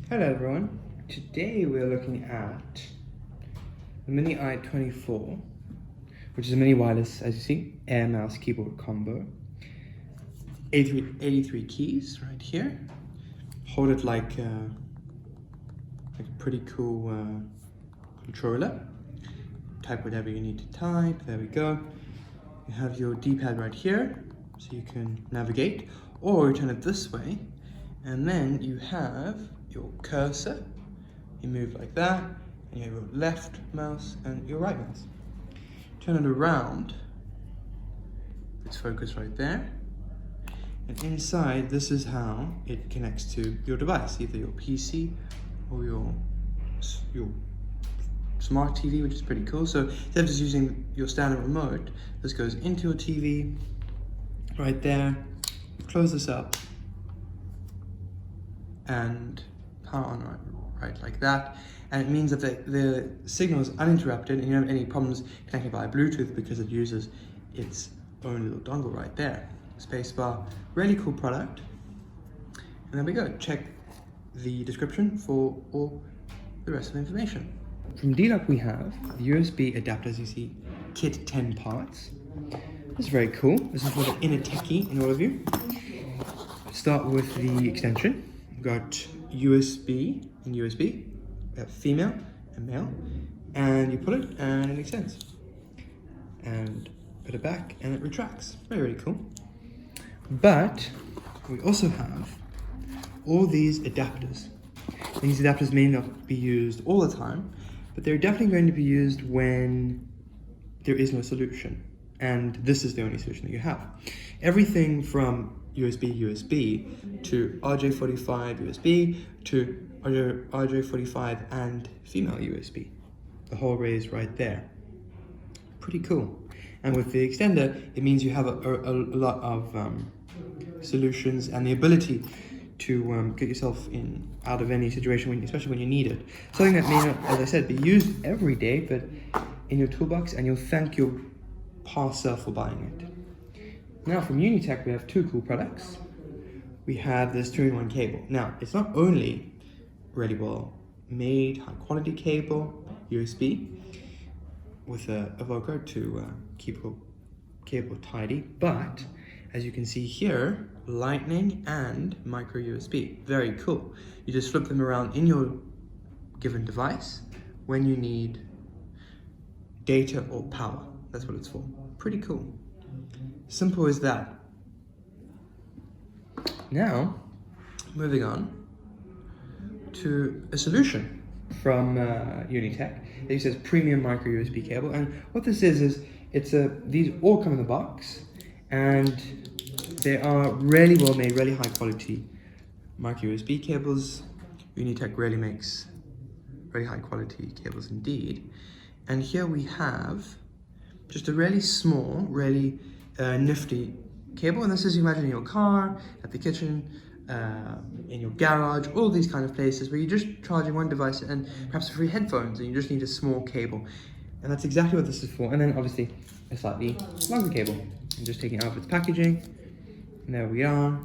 Hello everyone, today we're looking at the Mini i24, which is a mini wireless, as you see, air mouse keyboard combo. 83 keys right here. Hold it like a pretty cool controller. Type whatever you need to type, there we go. You have your D-pad right here, so you can navigate, or you turn it this way, and then you have your cursor. You move like that, and you have your left mouse and your right mouse. Turn it around, it's focused right there. And inside, this is how it connects to your device, either your PC or your smart TV, which is pretty cool. So instead of just using your standard remote, this goes into your TV right there. Close this up and power on right like that. And it means that the signal is uninterrupted and you don't have any problems connecting via Bluetooth because it uses its own little dongle right there. Spacebar, really cool product. And there we go. Check the description for all the rest of the information. From Delock we have the USB adapter, as you see, kit 10 parts. This is very cool. This is for the inner techie in all of you. Start with the extension. We've got USB and USB. We have female and male. And you pull it and it extends. And put it back and it retracts. Very, very cool. But we also have all these adapters. These adapters may not be used all the time, but they're definitely going to be used when there is no solution. And this is the only solution that you have. Everything from USB to RJ45 USB to RJ45 and female USB. The whole array is right there. Pretty cool. And with the extender, it means you have a lot of solutions and the ability to get yourself out of any situation, especially when you need it. Something that may not, as I said, be used every day, but in your toolbox, and you'll thank your past self for buying it. Now from Unitek, we have two cool products. We have this 2-in-1 cable. Now, it's not only really well made, high quality cable, USB, with a Velcro to keep your cable tidy, but as you can see here, lightning and micro USB. Very cool. You just flip them around in your given device when you need data or power. That's what it's for. Pretty cool. Simple as that. Now, moving on to a solution from Unitek. It says premium micro USB cable, and what this is these all come in the box, and they are really well made, really high quality micro USB cables. Unitek really makes very high quality cables indeed. And here we have just a really small, really nifty cable, and this is, you imagine, in your car, at the kitchen, in your garage, all these kind of places where you're just charging one device and perhaps free headphones and you just need a small cable. And that's exactly what this is for. And then obviously a slightly longer cable. I'm just taking it out of its packaging. And there we are.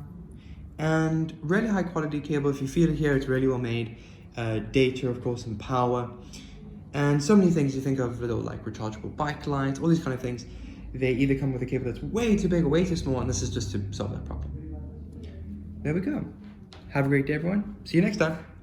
And really high quality cable. If you feel it here, it's really well made. Data, of course, and power. And so many things you think of, little like rechargeable bike lights, all these kind of things. They either come with a cable that's way too big or way too small, and this is just to solve that problem. There we go. Have a great day, everyone. See you next time.